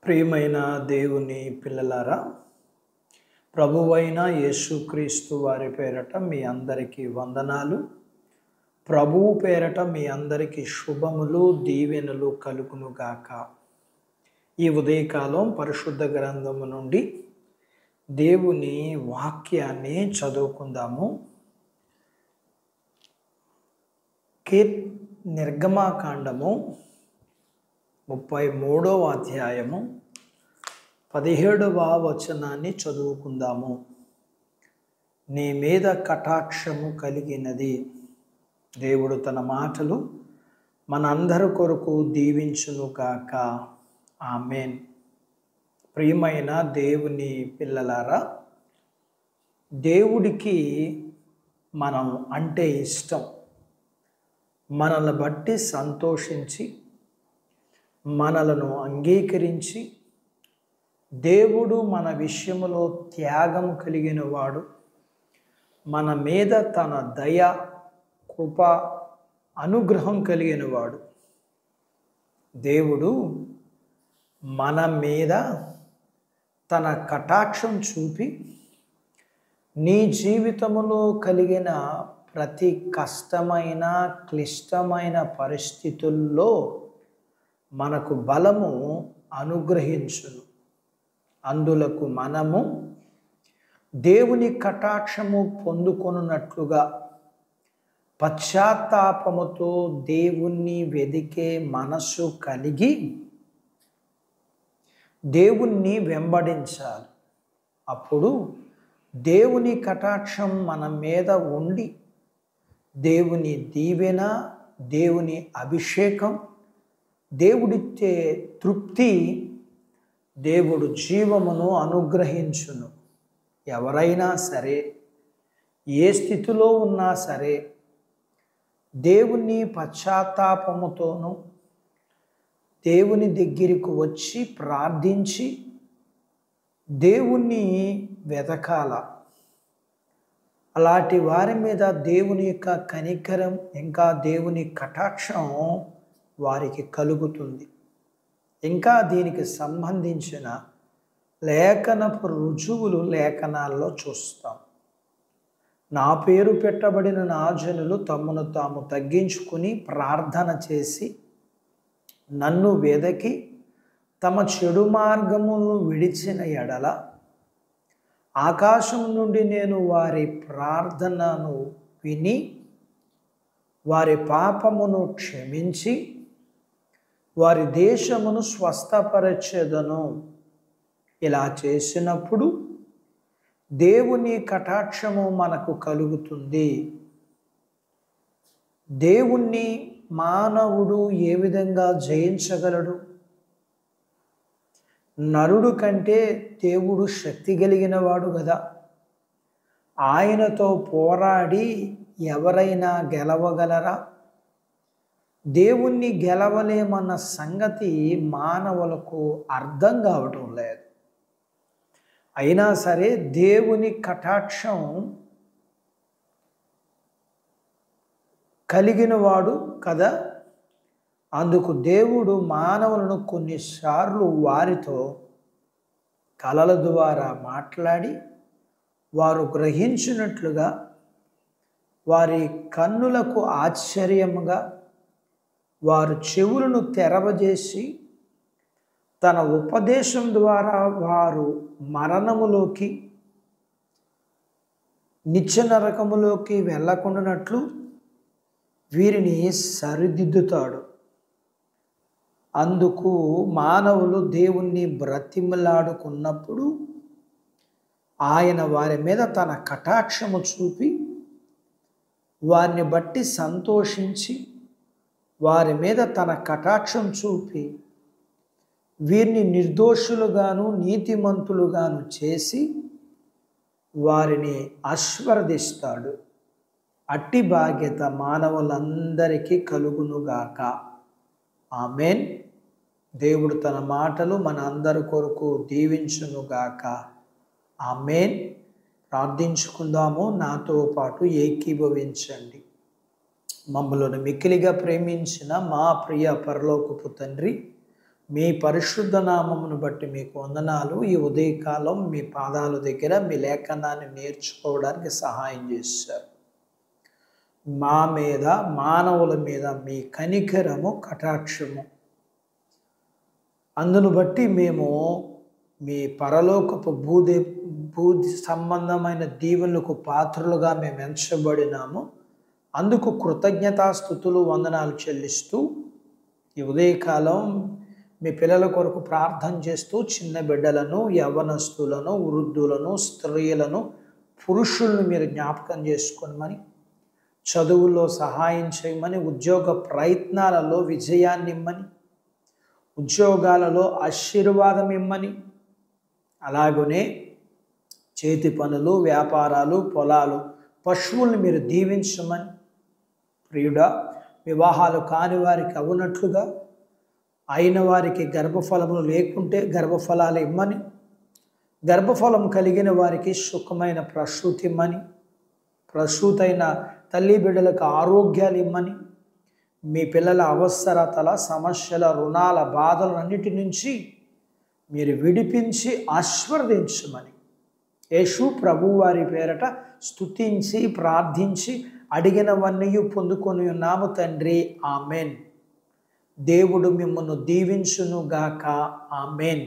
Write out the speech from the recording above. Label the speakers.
Speaker 1: ప్రియమైన దేవుని పిల్లలారా, ప్రభువైన యేసుక్రీస్తు వారి పేరట మీ అందరికీ వందనాలు. ప్రభువు పేరట మీ అందరికీ శుభములు, దీవెనలు కలుగునుగాక. ఈ ఉదయకాలం పరిశుద్ధ గ్రంథము నుండి దేవుని వాక్యాన్ని చదువుకుందాము. నిర్గమాకాండము 33వ అధ్యాయము 17వ వచనాన్ని చదువుకుందాము. నీ మీద కటాక్షము కలిగినది. దేవుడు తన మాటలు మనందరి కొరకు దీవించును గాక. ఆమేన్. ప్రియమైన దేవుని పిల్లలారా, దేవుడికి మనం అంటే ఇష్టం. మనల్ని బట్టి సంతోషించి మనలను అంగీకరించి దేవుడు మన విషయములో త్యాగం కలిగిన వాడు, మన మీద తన దయ, కృప, అనుగ్రహం కలిగిన వాడు. దేవుడు మన మీద తన కటాక్షం చూపి నీ జీవితంలో కలిగిన ప్రతి కష్టమైన, క్లిష్టమైన పరిస్థితుల్లో మనకు బలము అనుగ్రహించును. అందులకు మనము దేవుని కటాక్షము పొందుకొనున్నట్లుగా పశ్చాత్తాపముతో దేవుణ్ణి వెదికే మనసు కలిగి దేవుణ్ణి వెంబడించాలి. అప్పుడు దేవుని కటాక్షం మన మీద ఉండి దేవుని దీవెన, దేవుని అభిషేకం, దేవుడిచ్చే తృప్తి, దేవుడు జీవమును అనుగ్రహించును. ఎవరైనా సరే, ఏ స్థితిలో ఉన్నా సరే, దేవుని పశ్చాత్తాపముతోనూ దేవుని దగ్గరికి వచ్చి ప్రార్థించి దేవుణ్ణి వెతకాల. అలాంటి వారి మీద దేవుని యొక్క కనికరం, ఇంకా దేవుని కటాక్షం వారికి కలుగుతుంది. ఇంకా దీనికి సంబంధించిన లేఖనపు రుజువులు లేఖనాల్లో చూస్తాం. నా పేరు పెట్టబడిన నా జనులు తమను తాము తగ్గించుకుని ప్రార్థన చేసి నన్ను వెదకి తమ చెడు మార్గములను విడిచిన ఎడల ఆకాశం నుండి నేను వారి ప్రార్థనను విని వారి పాపమును క్షమించి వారి దేశమును స్వస్థపరచెదను. ఇలా చేసినప్పుడు దేవుని కటాక్షము మనకు కలుగుతుంది. దేవుణ్ణి మానవుడు ఏ విధంగా జయించగలడు? నరుడు కంటే దేవుడు శక్తి కలిగిన వాడు కదా. ఆయనతో పోరాడి ఎవరైనా గెలవగలరా? దేవుణ్ణి గెలవలేమన్న సంగతి మానవులకు అర్థం కావటం లేదు. అయినా సరే దేవుని కటాక్షం కలిగిన వాడు కదా. అందుకు దేవుడు మానవులను కొన్నిసార్లు వారితో కలల ద్వారా మాట్లాడి వారు గ్రహించినట్లుగా వారి కన్నులకు ఆశ్చర్యముగా వారు చెవులను తెరవజేసి తన ఉపదేశం ద్వారా వారు మరణములోకి, నిత్య నరకములోకి వెళ్ళకుండానట్లు వీరిని సరిదిద్దుతాడు. అందుకు మానవులు దేవుణ్ణి బ్రతిమలాడుకున్నప్పుడు ఆయన వారి మీద తన కటాక్షము చూపి వారిని బట్టి సంతోషించి వారి మీద తన కటాక్షం చూపి వీరిని నిర్దోషులుగాను నీతిమంతులుగాను చేసి వారిని ఆశీర్వదిస్తాడు. అట్టి బాధ్యత మానవులందరికీ కలుగునుగాక. ఆమేన్. దేవుడు తన మాటలు మన అందరి కొరకు దీవించునుగాక. ఆమేన్. ప్రార్థించుకుందాము. నాతో పాటు ఏకీభవించండి. మమ్మలను మిక్కిలిగా ప్రేమించిన మా ప్రియ పరలోకపు తండ్రి, మీ పరిశుద్ధ నామమును బట్టి మీకు వందనాలు. ఈ ఉదయకాలం మీ పాదాల దగ్గర మీ లేఖనాన్ని నేర్చుకోవడానికి సహాయం చేశారు. మా మీద, మానవుల మీద మీ కనికరము, కటాక్షము, అందును బట్టి మేము మీ పరలోకపు భూ సంబంధమైన దీవెనలకు పాత్రలుగా మేము ఎంచబడినాము. అందుకు కృతజ్ఞతాస్తుతులు, వందనాలు చెల్లిస్తూ ఈ ఉదయకాలం మీ పిల్లల కొరకు ప్రార్థన చేస్తూ చిన్న బిడ్డలను, యవ్వనస్తులను, వృద్ధులను, స్త్రీలను, పురుషులను మీరు జ్ఞాపకం చేసుకోమని, చదువుల్లో సహాయం చేయమని, ఉద్యోగ ప్రయత్నాలలో విజయాన్ని ఇమ్మని, ఉద్యోగాలలో ఆశీర్వాదం ఇమ్మని, అలాగనే చేతి పనులు, వ్యాపారాలు, పొలాలు, పశువుల్ని మీరు దీవించమని, ప్రియుడా వివాహాలు కాని వారికి అవునట్లుగా, అయిన వారికి గర్భఫలములు లేకుంటే గర్భఫలాలు ఇమ్మని, గర్భఫలం కలిగిన వారికి సుఖమైన ప్రసూతి ఇమ్మని, ప్రసూతైన తల్లి బిడ్డలకు ఆరోగ్యాలు ఇమ్మని, మీ పిల్లల అవసరతల, సమస్యల, రుణాల, బాధలన్నిటి నుంచి మీరు విడిపించి ఆశీర్వదించమని యేసు ప్రభువు వారి పేరట స్తుతించి ప్రార్థించి అడిగినవన్నీ పొందుకొని ఉన్నాము తండ్రి. ఆమెన్. దేవుడు మిమ్మల్ని దీవించునుగాక. ఆమెన్.